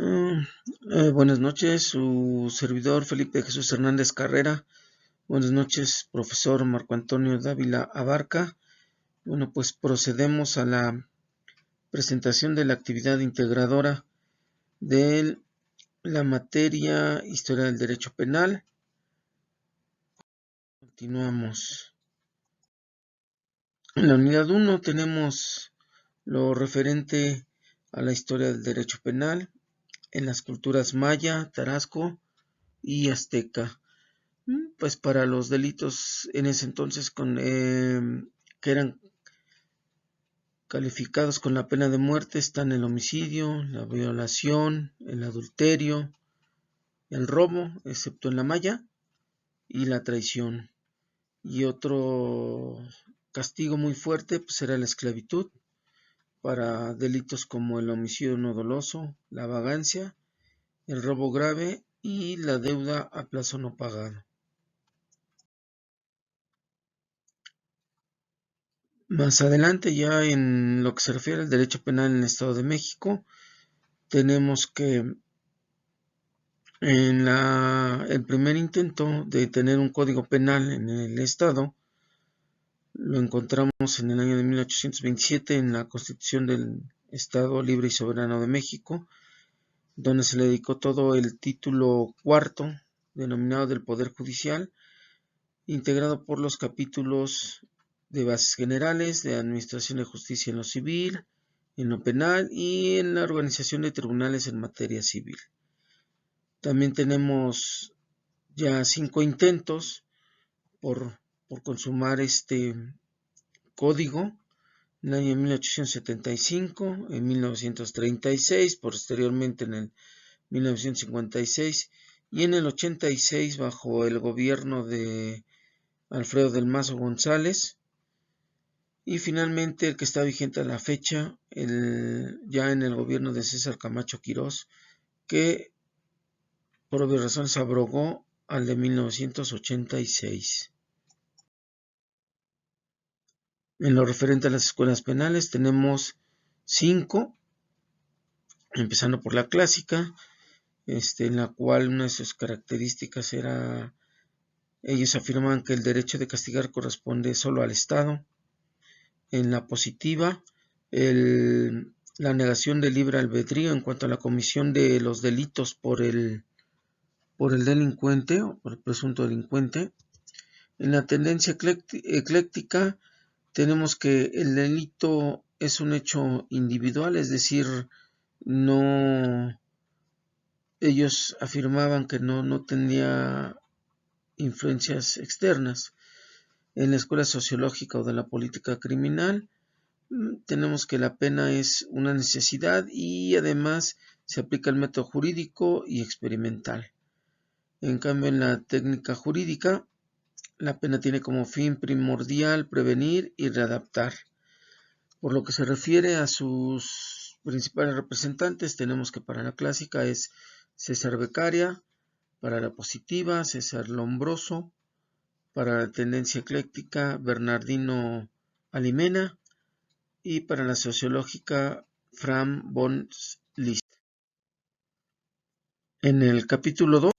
Mm, Buenas noches, su servidor Felipe Jesús Hernández Carrera. Buenas noches, profesor Marco Antonio Dávila Abarca. Bueno, pues procedemos a la presentación de la actividad integradora de la materia Historia del Derecho Penal. Continuamos. En la unidad 1 tenemos lo referente a la historia del derecho penal en las culturas maya, tarasco y azteca. Pues para los delitos en ese entonces que eran calificados con la pena de muerte están el homicidio, la violación, el adulterio, el robo, excepto en la maya, y la traición. Y otro castigo muy fuerte pues era la esclavitud para delitos como el homicidio no doloso, la vagancia, el robo grave y la deuda a plazo no pagado. Más adelante, ya en lo que se refiere al derecho penal en el Estado de México, tenemos que el primer intento de tener un código penal en el Estado lo encontramos en el año de 1827 en la Constitución del Estado Libre y Soberano de México, donde se le dedicó todo el título cuarto, denominado del Poder Judicial, integrado por los capítulos de bases generales, de administración de justicia en lo civil, en lo penal y en la organización de tribunales en materia civil. También tenemos ya 5 intentos por consumar este código en el año 1875, en 1936, posteriormente en el 1956 y en el 86 bajo el gobierno de Alfredo del Mazo González. Y finalmente el que está vigente a la fecha, ya en el gobierno de César Camacho Quirós, que por obvias razones abrogó al de 1986. En lo referente a las escuelas penales tenemos 5, empezando por la clásica, en la cual una de sus características era, ellos afirman que el derecho de castigar corresponde solo al Estado. En la positiva, la negación del libre albedrío en cuanto a la comisión de los delitos por el delincuente o por el presunto delincuente. En la tendencia ecléctica tenemos que el delito es un hecho individual, es decir, no, ellos afirmaban que no tenía influencias externas. En la escuela sociológica o de la política criminal, tenemos que la pena es una necesidad y además se aplica el método jurídico y experimental. En cambio, en la técnica jurídica, la pena tiene como fin primordial prevenir y readaptar. Por lo que se refiere a sus principales representantes, tenemos que para la clásica es César Beccaria, para la positiva César Lombroso, para la tendencia ecléctica Bernardino Alimena y para la sociológica Fram von Liszt. En el capítulo 2,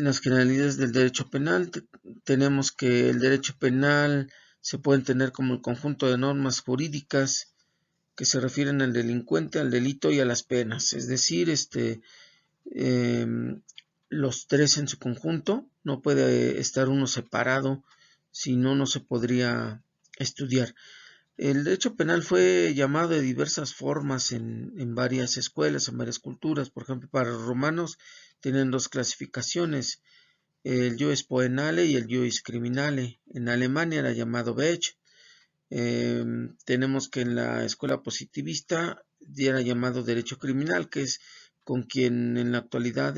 en las generalidades del derecho penal, tenemos que el derecho penal se puede entender como el conjunto de normas jurídicas que se refieren al delincuente, al delito y a las penas, es decir, los tres en su conjunto, no puede estar uno separado, si no se podría estudiar. El derecho penal fue llamado de diversas formas en varias escuelas, en varias culturas. Por ejemplo, para los romanos tienen 2 clasificaciones, el jus poenale y el jus criminale. En Alemania era llamado Bech. Tenemos que en la escuela positivista era llamado derecho criminal, que es con quien en la actualidad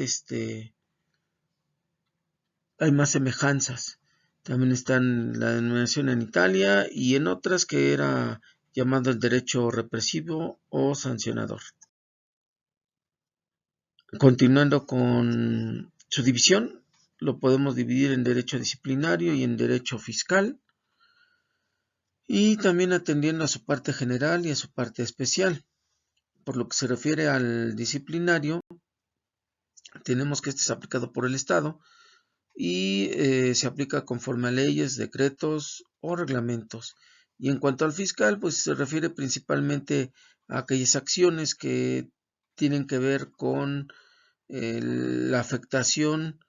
hay más semejanzas. También está en la denominación en Italia y en otras que era llamado el derecho represivo o sancionador. Continuando con su división, lo podemos dividir en derecho disciplinario y en derecho fiscal, y también atendiendo a su parte general y a su parte especial. Por lo que se refiere al disciplinario, tenemos que este es aplicado por el Estado y se aplica conforme a leyes, decretos o reglamentos. Y en cuanto al fiscal, pues se refiere principalmente a aquellas acciones que tienen que ver con la afectación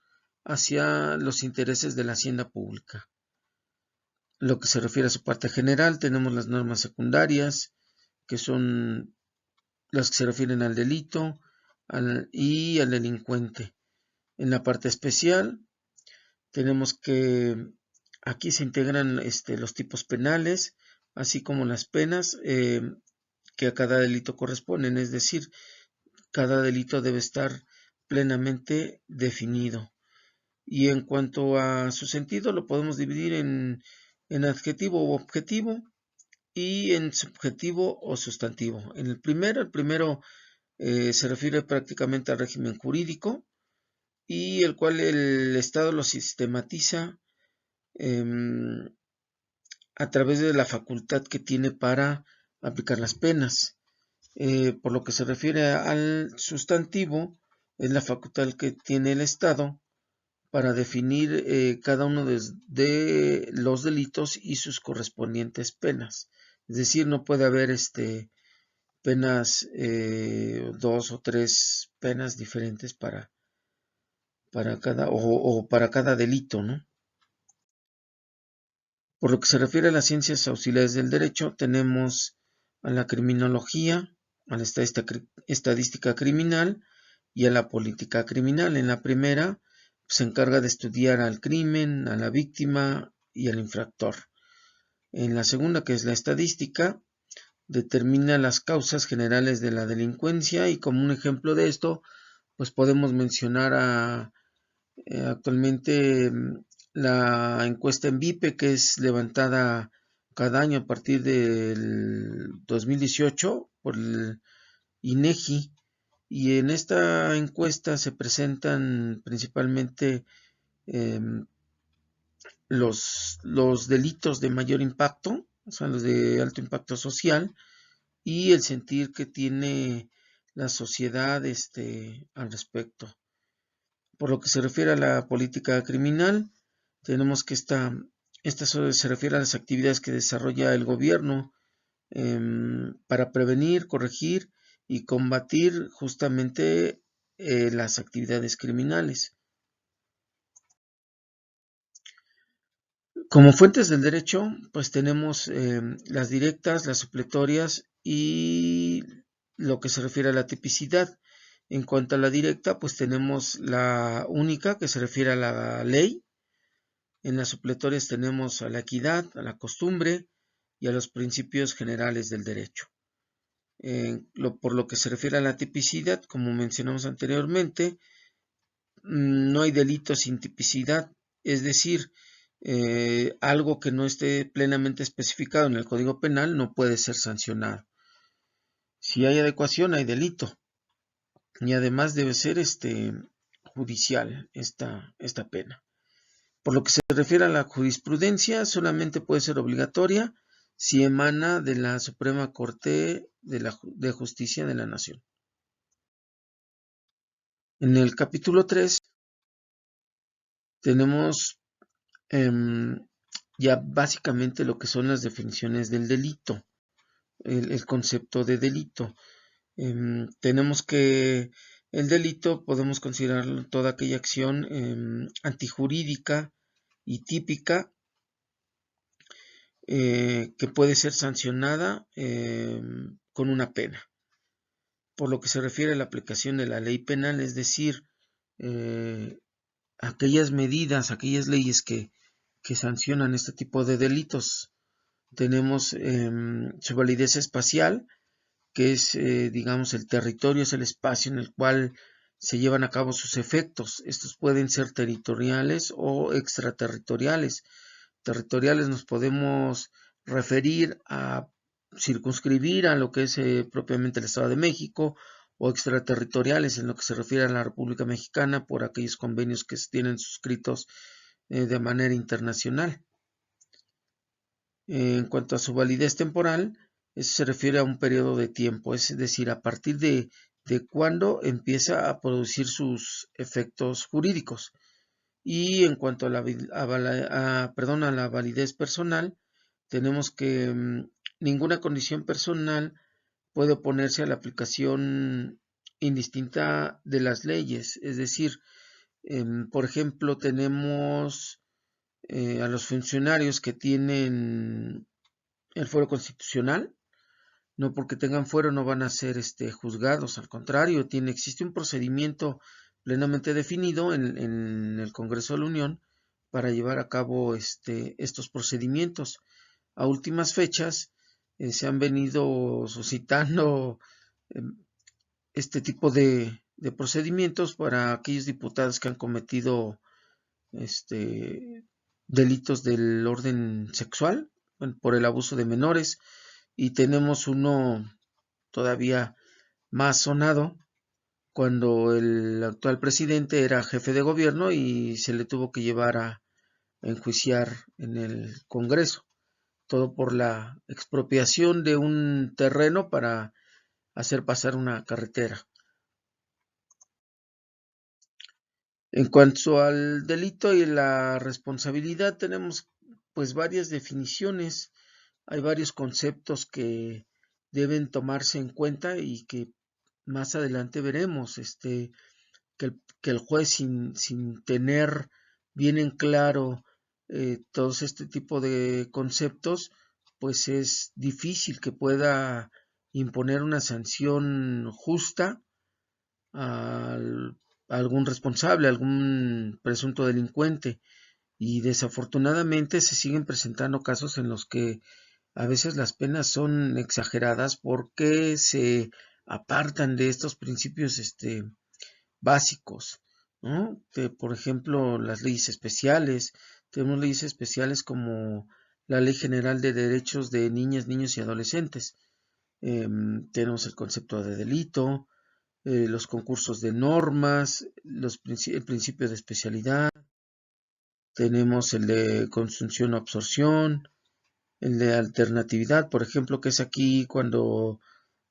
hacia los intereses de la hacienda pública. Lo que se refiere a su parte general, tenemos las normas secundarias, que son las que se refieren al delito y al delincuente. En la parte especial, tenemos que aquí se integran los tipos penales, así como las penas que a cada delito corresponden, es decir, cada delito debe estar plenamente definido. Y en cuanto a su sentido, lo podemos dividir en adjetivo o objetivo y en subjetivo o sustantivo. En el primero se refiere prácticamente al régimen jurídico y el cual el Estado lo sistematiza a través de la facultad que tiene para aplicar las penas. Por lo que se refiere al sustantivo, es la facultad que tiene el Estado para definir cada uno de los delitos y sus correspondientes penas. Es decir, no puede haber penas, dos o tres penas diferentes para cada, o para cada delito, ¿no? Por lo que se refiere a las ciencias auxiliares del derecho, tenemos a la criminología, a la estadística criminal y a la política criminal. En la primera, se encarga de estudiar al crimen, a la víctima y al infractor. En la segunda, que es la estadística, determina las causas generales de la delincuencia y como un ejemplo de esto, pues podemos mencionar actualmente la encuesta en Vipe, que es levantada cada año a partir del 2018 por el INEGI, y en esta encuesta se presentan principalmente eh, los delitos de mayor impacto, o sea, los de alto impacto social, y el sentir que tiene la sociedad al respecto. Por lo que se refiere a la política criminal, tenemos que esta se refiere a las actividades que desarrolla el gobierno para prevenir, corregir y combatir justamente las actividades criminales. Como fuentes del derecho, pues tenemos las directas, las supletorias y lo que se refiere a la tipicidad. En cuanto a la directa, pues tenemos la única que se refiere a la ley. En las supletorias tenemos a la equidad, a la costumbre y a los principios generales del derecho. Por lo que se refiere a la tipicidad, como mencionamos anteriormente, no hay delito sin tipicidad, es decir, algo que no esté plenamente especificado en el Código Penal no puede ser sancionado. Si hay adecuación, hay delito. Y además debe ser judicial esta pena. Por lo que se refiere a la jurisprudencia, solamente puede ser obligatoria si emana de la Suprema Corte de Justicia de la Nación. En el capítulo 3 tenemos ya básicamente lo que son las definiciones del delito, el concepto de delito. Tenemos que el delito podemos considerarlo toda aquella acción antijurídica y típica que puede ser sancionada con una pena. Por lo que se refiere a la aplicación de la ley penal, es decir, aquellas medidas, aquellas leyes que sancionan este tipo de delitos. Tenemos su validez espacial, que es, digamos, el territorio, es el espacio en el cual se llevan a cabo sus efectos. Estos pueden ser territoriales o extraterritoriales. Territoriales nos podemos referir a circunscribir a lo que es propiamente el Estado de México, o extraterritoriales en lo que se refiere a la República Mexicana por aquellos convenios que se tienen suscritos de manera internacional. En cuanto a su validez temporal, Eso se refiere a un periodo de tiempo, es decir, a partir de cuándo empieza a producir sus efectos jurídicos. Y en cuanto a la validez personal, tenemos que ninguna condición personal puede oponerse a la aplicación indistinta de las leyes. Es decir, por ejemplo, tenemos a los funcionarios que tienen el fuero constitucional. No porque tengan fuero no van a ser juzgados, al contrario, existe un procedimiento plenamente definido en el Congreso de la Unión para llevar a cabo estos procedimientos. A últimas fechas se han venido suscitando eh, este tipo de procedimientos para aquellos diputados que han cometido delitos del orden sexual por el abuso de menores, y tenemos uno todavía más sonado cuando el actual presidente era jefe de gobierno y se le tuvo que llevar a enjuiciar en el Congreso, todo por la expropiación de un terreno para hacer pasar una carretera. En cuanto al delito y la responsabilidad, tenemos pues varias definiciones, hay varios conceptos que deben tomarse en cuenta y que más adelante veremos, que el juez sin tener bien en claro todos este tipo de conceptos, pues es difícil que pueda imponer una sanción justa al, a algún responsable, a algún presunto delincuente. Y desafortunadamente se siguen presentando casos en los que a veces las penas son exageradas porque se apartan de estos principios básicos, ¿no? Por ejemplo, las leyes especiales. Tenemos leyes especiales como la Ley General de Derechos de Niñas, Niños y Adolescentes. Tenemos el concepto de delito, los concursos de normas, el principio de especialidad. Tenemos el de consunción o absorción, el de alternatividad, por ejemplo, que es aquí cuando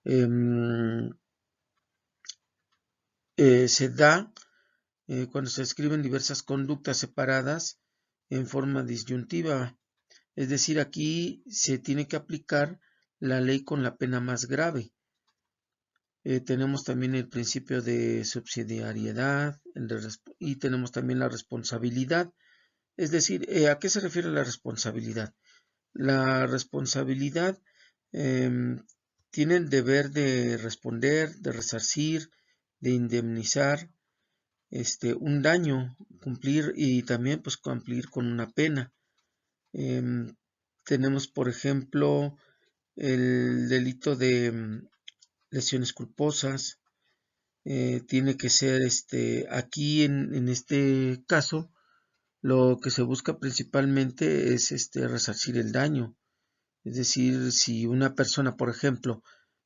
em, se da cuando se escriben diversas conductas separadas en forma disyuntiva. Es decir, aquí se tiene que aplicar la ley con la pena más grave. Tenemos también el principio de subsidiariedad y tenemos también la responsabilidad. Es decir, ¿a qué se refiere la responsabilidad? La responsabilidad eh, tiene el deber de responder, de resarcir, de indemnizar un daño, cumplir y también pues cumplir con una pena. Tenemos por ejemplo el delito de lesiones culposas. Tiene que ser aquí en este caso lo que se busca principalmente es resarcir el daño. Es decir, si una persona, por ejemplo,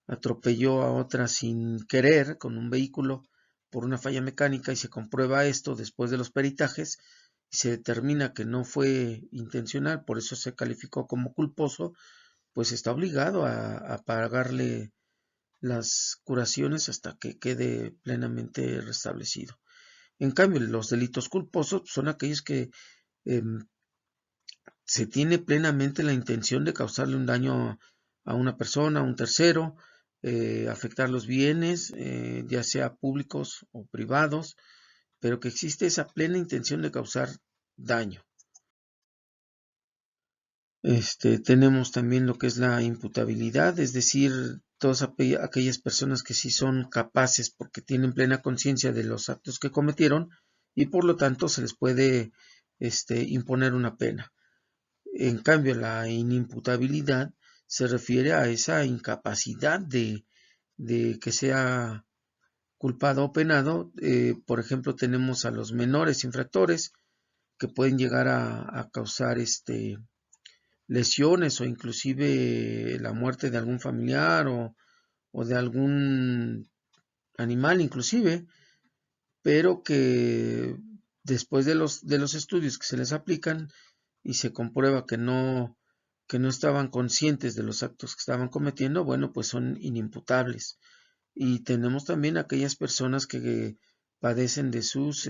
atropelló a otra sin querer con un vehículo por una falla mecánica y se comprueba esto después de los peritajes y se determina que no fue intencional, por eso se calificó como culposo, pues está obligado a pagarle las curaciones hasta que quede plenamente restablecido. En cambio, los delitos culposos son aquellos que eh, se tiene plenamente la intención de causarle un daño a una persona, a un tercero, afectar los bienes, ya sea públicos o privados, pero que existe esa plena intención de causar daño. Tenemos también lo que es la imputabilidad, es decir, todas aquellas personas que sí son capaces porque tienen plena conciencia de los actos que cometieron y por lo tanto se les puede imponer una pena. En cambio, la inimputabilidad se refiere a esa incapacidad de que sea culpado o penado. Por ejemplo, tenemos a los menores infractores que pueden llegar a causar lesiones o inclusive la muerte de algún familiar o de algún animal inclusive, pero que después de los estudios que se les aplican y se comprueba que no que no estaban conscientes de los actos que estaban cometiendo, bueno, pues son inimputables. Y tenemos también aquellas personas que padecen de sus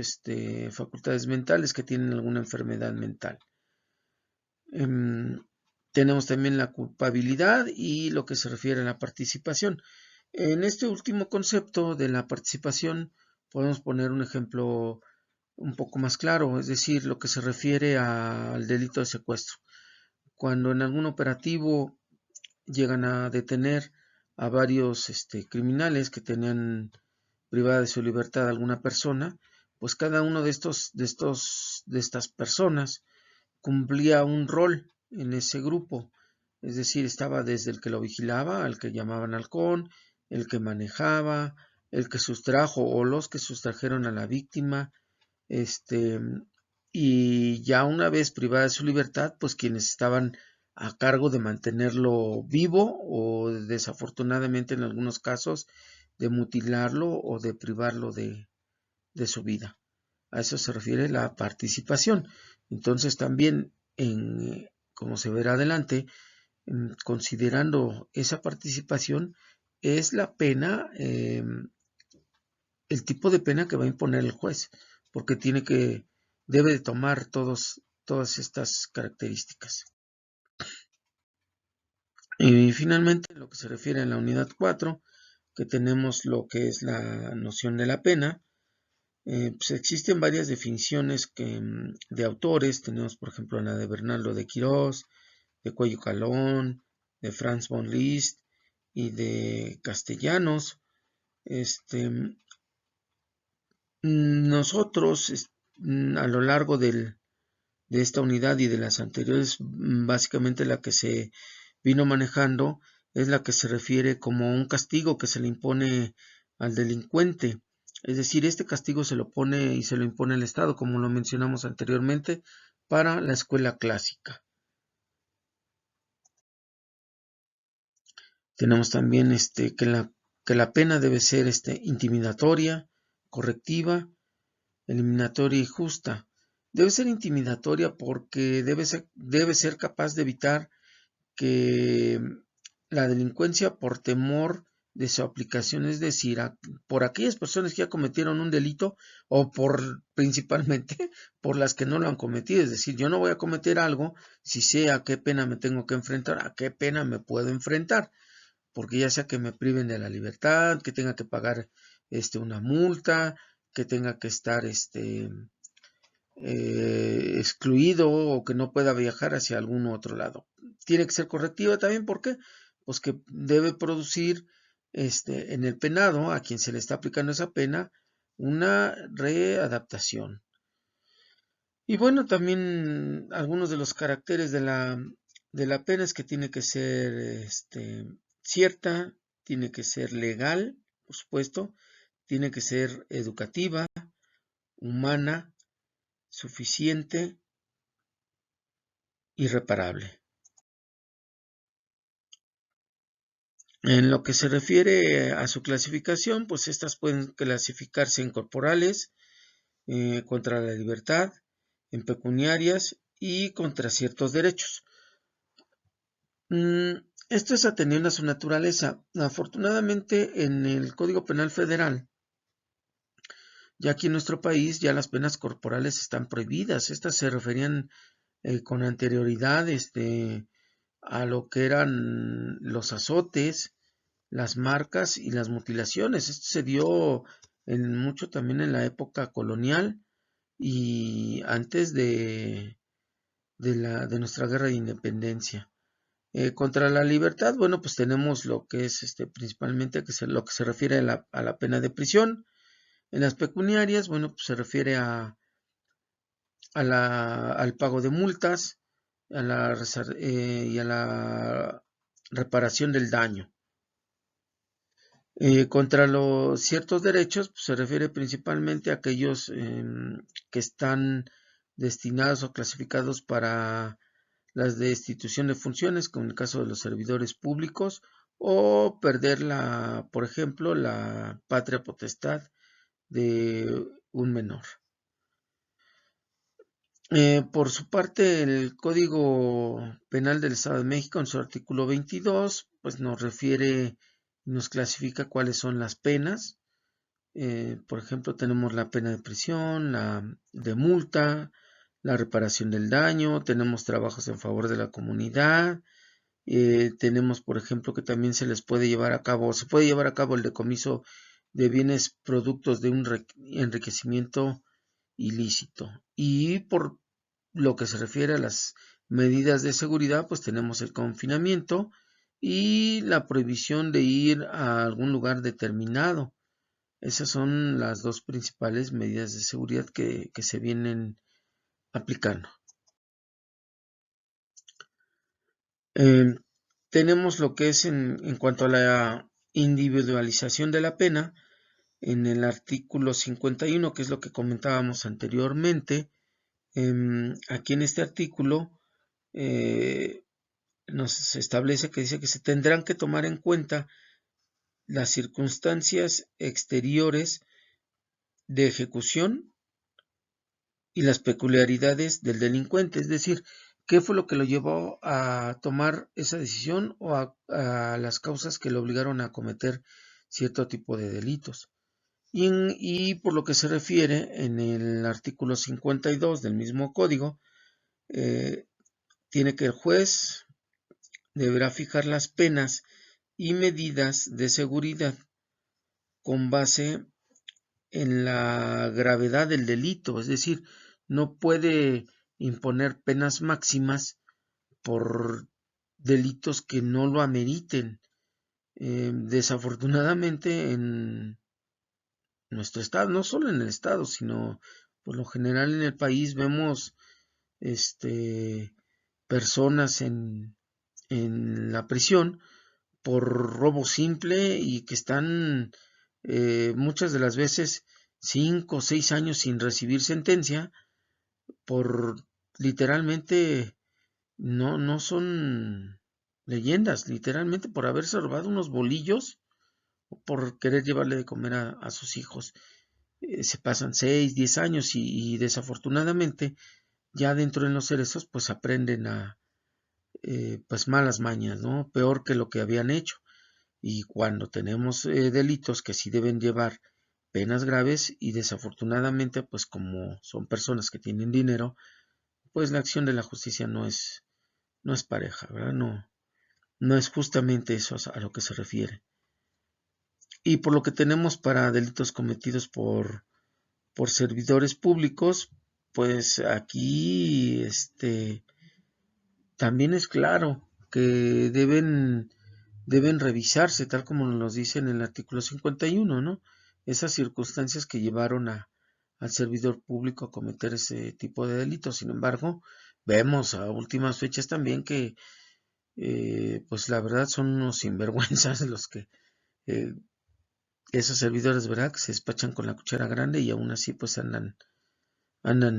facultades mentales, que tienen alguna enfermedad mental. Tenemos también la culpabilidad y lo que se refiere a la participación. En este último concepto de la participación podemos poner un ejemplo un poco más claro, es decir, lo que se refiere al delito de secuestro. Cuando en algún operativo llegan a detener a varios criminales que tenían privada de su libertad a alguna persona, pues cada uno de estas personas cumplía un rol en ese grupo. Es decir, estaba desde el que lo vigilaba, al que llamaban halcón, el que manejaba, el que sustrajo o los que sustrajeron a la víctima, y ya una vez privada de su libertad, pues quienes estaban a cargo de mantenerlo vivo o desafortunadamente en algunos casos de mutilarlo o de privarlo de su vida. A eso se refiere la participación. Entonces también, como se verá adelante, considerando esa participación, es la pena, el tipo de pena que va a imponer el juez, porque debe de tomar todas estas características. Y finalmente, en lo que se refiere a la unidad 4, que tenemos lo que es la noción de la pena, pues existen varias definiciones de autores. Tenemos, por ejemplo, la de Bernardo de Quirós, de Cuello Calón, de Franz von Liszt y de Castellanos. Nosotros, a lo largo de esta unidad y de las anteriores, básicamente la que se vino manejando es la que se refiere como un castigo que se le impone al delincuente. Es decir, este castigo se lo pone y se lo impone el Estado, como lo mencionamos anteriormente, para la escuela clásica. Tenemos también que la pena debe ser intimidatoria, correctiva, eliminatoria y justa. Debe ser intimidatoria porque debe ser capaz de evitar que la delincuencia por temor de su aplicación, es decir, por aquellas personas que ya cometieron un delito o principalmente por las que no lo han cometido. Es decir, yo no voy a cometer algo si sé a qué pena me tengo que enfrentar, a qué pena me puedo enfrentar, porque ya sea que me priven de la libertad, que tenga que pagar una multa, que tenga que estar excluido o que no pueda viajar hacia algún otro lado. Tiene que ser correctiva también, ¿por qué? Pues que debe producir en el penado, a quien se le está aplicando esa pena, una readaptación. Y bueno, también algunos de los caracteres de la pena es que tiene que ser cierta, tiene que ser legal, por supuesto, tiene que ser educativa, humana, suficiente y reparable. En lo que se refiere a su clasificación, pues estas pueden clasificarse en corporales, contra la libertad, en pecuniarias y contra ciertos derechos. Esto es atendiendo a su naturaleza. Afortunadamente, en el Código Penal Federal, ya aquí en nuestro país, ya las penas corporales están prohibidas. Estas se referían con anterioridad a lo que eran los azotes, las marcas y las mutilaciones. Esto se dio mucho también en la época colonial y antes de nuestra guerra de independencia. Contra la libertad, bueno, pues tenemos lo que es principalmente lo que se refiere a la pena de prisión. En las pecuniarias, bueno, pues se refiere al pago de multas y a la reparación del daño. Contra los ciertos derechos, pues, se refiere principalmente a aquellos que están destinados o clasificados para las destitución de funciones, como en el caso de los servidores públicos, o perder por ejemplo, la patria potestad de un menor. Por su parte, el Código Penal del Estado de México, en su artículo 22, pues nos refiere, nos clasifica cuáles son las penas. Por ejemplo, tenemos la pena de prisión, la de multa, la reparación del daño, tenemos trabajos en favor de la comunidad, tenemos, por ejemplo, que también se les puede llevar a cabo, se puede llevar a cabo el decomiso de bienes productos de un enriquecimiento ilícito. Y por lo que se refiere a las medidas de seguridad, pues tenemos el confinamiento y la prohibición de ir a algún lugar determinado. Esas son las dos principales medidas de seguridad que se vienen aplicando. Eh, Tenemos lo que es en cuanto a la individualización de la pena, en el artículo 51, que es lo que comentábamos anteriormente. Aquí en este artículo nos establece que dice que se tendrán que tomar en cuenta las circunstancias exteriores de ejecución y las peculiaridades del delincuente, es decir, qué fue lo que lo llevó a tomar esa decisión o a las causas que lo obligaron a cometer cierto tipo de delitos. Y por lo que se refiere en el artículo 52 del mismo código, tiene que el juez deberá fijar las penas y medidas de seguridad con base en la gravedad del delito, es decir, no puede imponer penas máximas por delitos que no lo ameriten. Desafortunadamente en nuestro estado, no solo en el estado, sino por lo general en el país vemos personas en la prisión por robo simple y que están muchas de las veces 5 o 6 años sin recibir sentencia por literalmente no son leyendas, literalmente por haberse robado unos bolillos o por querer llevarle de comer a sus hijos. Se pasan 6, 10 años y desafortunadamente ya dentro en los cerezos pues aprenden a pues malas mañas, ¿no? Peor que lo que habían hecho. Y cuando tenemos delitos que sí deben llevar penas graves y desafortunadamente pues como son personas que tienen dinero, pues la acción de la justicia no es pareja, ¿verdad? No es justamente eso a lo que se refiere. Y por lo que tenemos para delitos cometidos por servidores públicos, pues aquí también es claro que deben revisarse, tal como nos dice en el artículo 51, ¿no? Esas circunstancias que llevaron al servidor público a cometer ese tipo de delitos. Sin embargo, vemos a últimas fechas también que, pues la verdad son unos sinvergüenzas los que, eh, esos servidores, ¿verdad? Que se despachan con la cuchara grande y aún así pues andan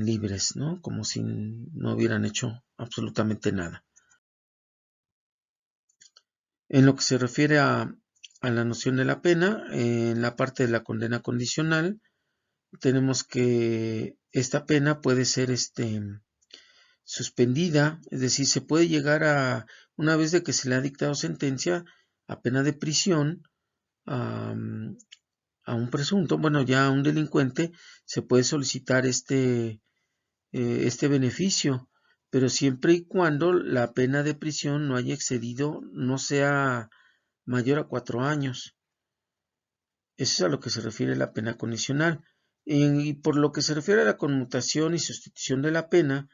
libres, ¿no? Como si no hubieran hecho absolutamente nada. En lo que se refiere a la noción de la pena, en la parte de la condena condicional, tenemos que esta pena puede ser suspendida, es decir, se puede llegar a, una vez de que se le ha dictado sentencia, a pena de prisión a, a un presunto, bueno, ya a un delincuente, se puede solicitar este beneficio, pero siempre y cuando la pena de prisión no haya excedido, no sea mayor a 4 años. Eso es a lo que se refiere la pena condicional. Y por lo que se refiere a la conmutación y sustitución de la pena,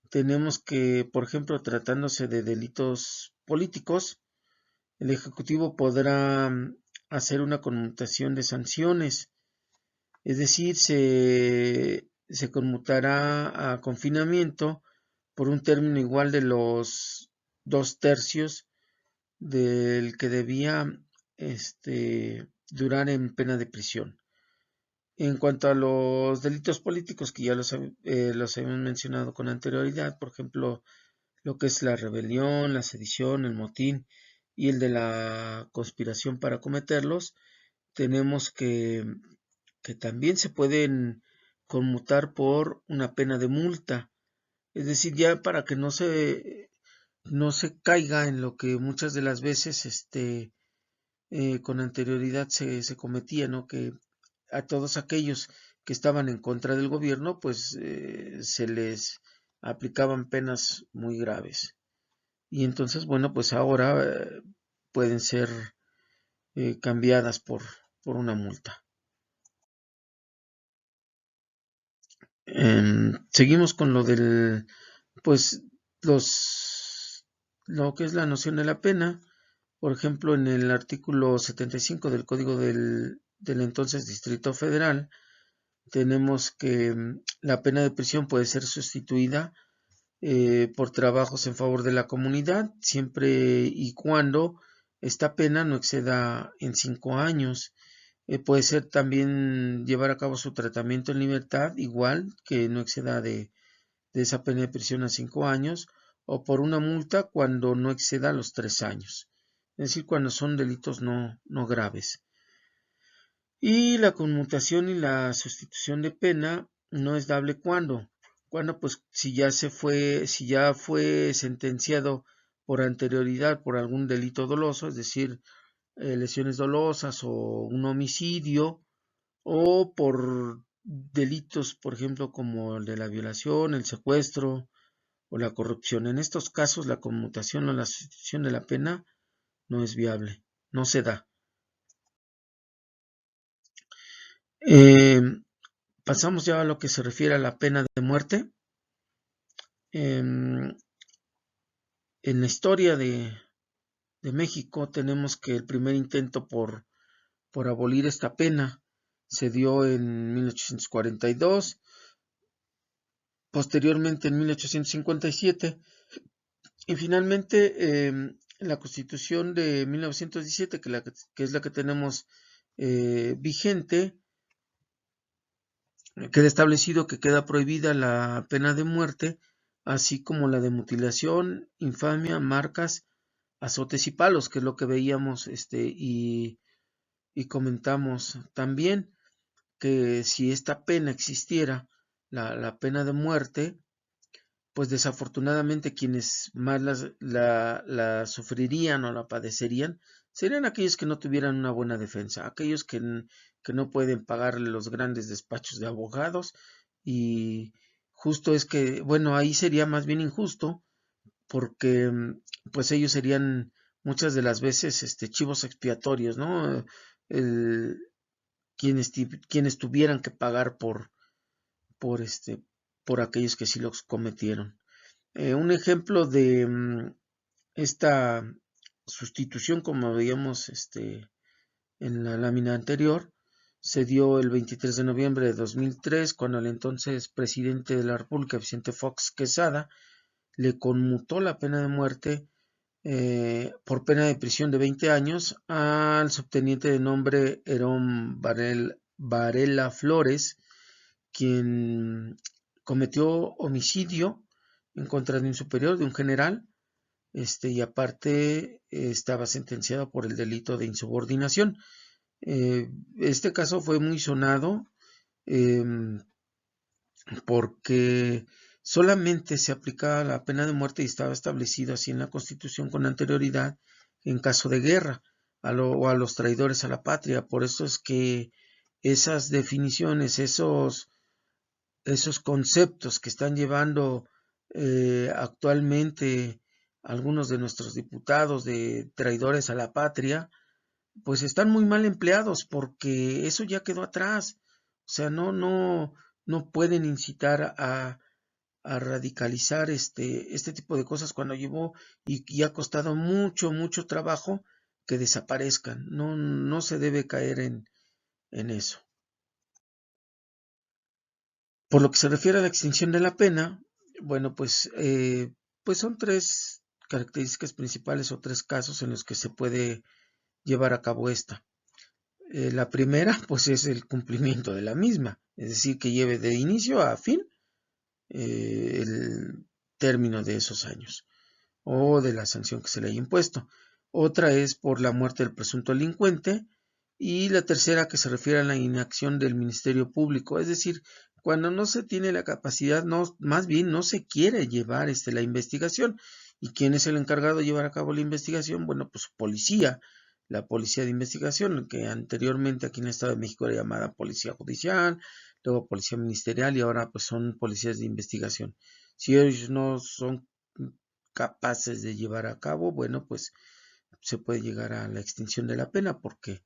tenemos que, por ejemplo, tratándose de delitos políticos, el Ejecutivo podrá hacer una conmutación de sanciones, es decir, se conmutará a confinamiento por un término igual de los 2/3 del que debía durar en pena de prisión. En cuanto a los delitos políticos que ya los habíamos mencionado con anterioridad, por ejemplo, lo que es la rebelión, la sedición, el motín y el de la conspiración para cometerlos, tenemos que también se pueden conmutar por una pena de multa. Es decir, ya para que no se caiga en lo que muchas de las veces con anterioridad se cometía, ¿no? Que a todos aquellos que estaban en contra del gobierno, pues se les aplicaban penas muy graves. Y entonces, bueno, pues ahora pueden ser cambiadas por una multa. Seguimos con lo del, pues, lo que es la noción de la pena. Por ejemplo, en el artículo 75 del Código del entonces Distrito Federal, tenemos que la pena de prisión puede ser sustituida por trabajos en favor de la comunidad, siempre y cuando esta pena no exceda en 5 años. Puede ser también llevar a cabo su tratamiento en libertad, igual que no exceda de esa pena de prisión a 5 años, o por una multa cuando no exceda los 3 años, es decir, cuando son delitos no graves. Y la conmutación y la sustitución de pena no es dable cuando pues si ya fue sentenciado por anterioridad por algún delito doloso, es decir, lesiones dolosas o un homicidio, o por delitos, por ejemplo, como el de la violación, el secuestro o la corrupción. En estos casos, la conmutación o la sustitución de la pena no es viable, no se da. Eh, Pasamos ya a lo que se refiere a la pena de muerte. En la historia de México tenemos que el primer intento por abolir esta pena se dio en 1842, posteriormente en 1857 y finalmente la Constitución de 1917, que es la que tenemos vigente, queda establecido que queda prohibida la pena de muerte, así como la de mutilación, infamia, marcas, azotes y palos, que es lo que veíamos y comentamos también, que si esta pena existiera, la pena de muerte, pues desafortunadamente quienes más la sufrirían o la padecerían serían aquellos que no tuvieran una buena defensa, aquellos que no pueden pagarle los grandes despachos de abogados, y justo es que, bueno, ahí sería más bien injusto porque pues ellos serían muchas de las veces chivos expiatorios, ¿no? El, quienes tuvieran que pagar por por aquellos que sí los cometieron. Un ejemplo de esta sustitución, como veíamos en la lámina anterior, se dio el 23 de noviembre de 2003, cuando el entonces presidente de la República, Vicente Fox Quesada, le conmutó la pena de muerte por pena de prisión de 20 años al subteniente de nombre Herón Varela Flores, quien cometió homicidio en contra de un superior, de un general, y aparte estaba sentenciado por el delito de insubordinación. Este caso fue muy sonado eh, porque solamente se aplicaba la pena de muerte y estaba establecido así en la Constitución con anterioridad en caso de guerra o a los traidores a la patria. Por eso es que esas definiciones, esos conceptos que están llevando actualmente algunos de nuestros diputados de traidores a la patria, pues están muy mal empleados porque eso ya quedó atrás. O sea, no pueden incitar a radicalizar este tipo de cosas cuando llevó y ha costado mucho trabajo que desaparezcan. No se debe caer en eso. Por lo que se refiere a la extinción de la pena, bueno, pues son tres características principales o tres casos en los que se puede llevar a cabo esta. La primera, pues es el cumplimiento de la misma, es decir, que lleve de inicio a fin el término de esos años o de la sanción que se le haya impuesto. Otra es por la muerte del presunto delincuente y la tercera que se refiere a la inacción del Ministerio Público, es decir, Cuando no se tiene la capacidad, no, más bien no se quiere llevar la investigación. ¿Y quién es el encargado de llevar a cabo la investigación? Bueno, pues policía, la policía de investigación, que anteriormente aquí en el Estado de México era llamada policía judicial, luego policía ministerial y ahora pues son policías de investigación. Si ellos no son capaces de llevar a cabo, bueno, pues se puede llegar a la extinción de la pena porque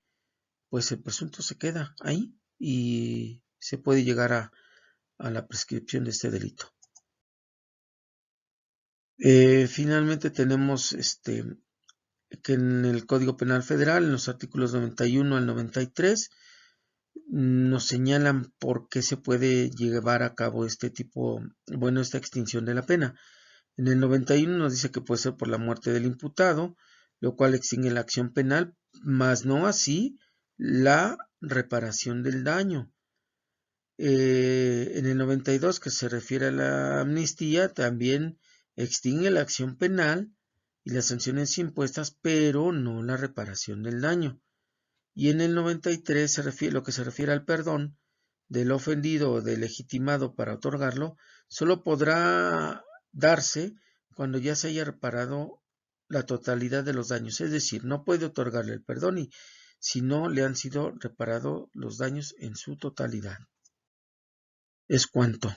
pues el presunto se queda ahí y se puede llegar a la prescripción de este delito. Finalmente tenemos que en el Código Penal Federal, en los artículos 91 al 93, nos señalan por qué se puede llevar a cabo esta extinción de la pena. En el 91 nos dice que puede ser por la muerte del imputado, lo cual extingue la acción penal, mas no así la reparación del daño. En el 92, que se refiere a la amnistía, también extingue la acción penal y las sanciones impuestas, pero no la reparación del daño. Y en el 93 lo que se refiere al perdón del ofendido o del legitimado para otorgarlo, solo podrá darse cuando ya se haya reparado la totalidad de los daños. Es decir, no puede otorgarle el perdón si no le han sido reparados los daños en su totalidad. Es cuanto.